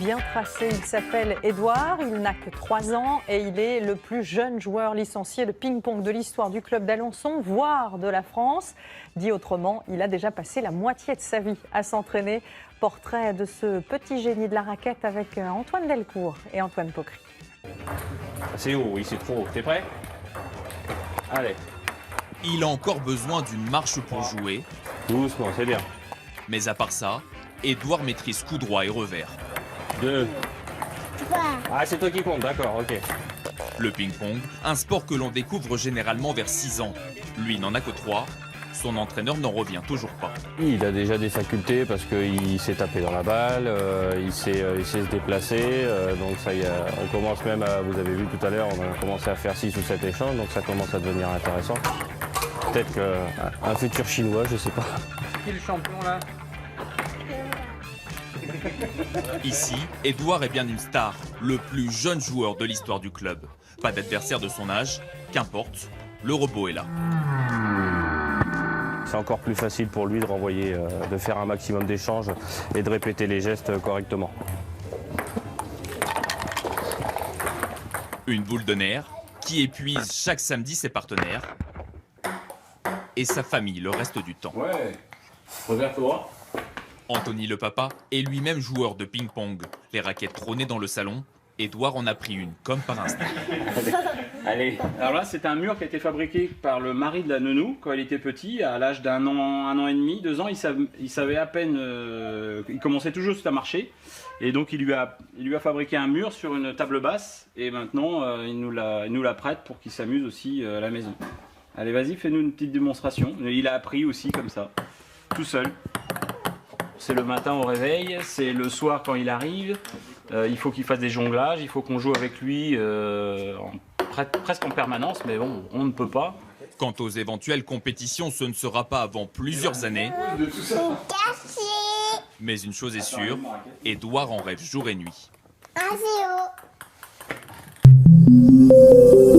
bien tracé. Il s'appelle Édouard, il n'a que 3 ans et il est le plus jeune joueur licencié de ping-pong de l'histoire du club d'Alençon, voire de la France. Dit autrement, il a déjà passé la moitié de sa vie à s'entraîner. Portrait de ce petit génie de la raquette avec Antoine Delcourt et Antoine Pocry. C'est haut, oui, c'est trop haut. T'es prêt? Allez. Il a encore besoin d'une marche pour jouer. Doucement, c'est bien. Mais à part ça, Édouard maîtrise coup droit et revers. 2. Ah, c'est toi qui compte, d'accord, ok. Le ping-pong, un sport que l'on découvre généralement vers 6 ans. Lui n'en a que 3. Son entraîneur n'en revient toujours pas. Il a déjà des facultés parce qu'il s'est tapé dans la balle, il sait se déplacer. Donc ça, on commence même à, vous avez vu tout à l'heure, on a commencé à faire 6 ou 7 échanges, donc ça commence à devenir intéressant. Peut-être qu'un futur chinois, je sais pas. Qui est le champion là? Ici, Édouard est bien une star, le plus jeune joueur de l'histoire du club. Pas d'adversaire de son âge, qu'importe, le robot est là. C'est encore plus facile pour lui de renvoyer, de faire un maximum d'échanges et de répéter les gestes correctement. Une boule de nerfs qui épuise chaque samedi ses partenaires et sa famille le reste du temps. Ouais, regarde-toi. Anthony le papa est lui-même joueur de ping-pong. Les raquettes trônaient dans le salon. Édouard en a pris une, comme par instinct. Allez. Alors là, c'est un mur qui a été fabriqué par le mari de la nounou quand il était petit, à l'âge d'1 an, 1 an et demi, 2 ans. Il savait à peine, il commençait tout juste à marcher, et donc il lui a fabriqué un mur sur une table basse, et maintenant il nous la prête pour qu'il s'amuse aussi à la maison. Allez, vas-y, fais-nous une petite démonstration. Il a appris aussi comme ça, tout seul. C'est le matin au réveil, c'est le soir quand il arrive. Il faut qu'il fasse des jonglages, il faut qu'on joue avec lui presque en permanence, mais bon, on ne peut pas. Quant aux éventuelles compétitions, ce ne sera pas avant plusieurs années. Mais une chose est sûre, Édouard en rêve jour et nuit. 1-0.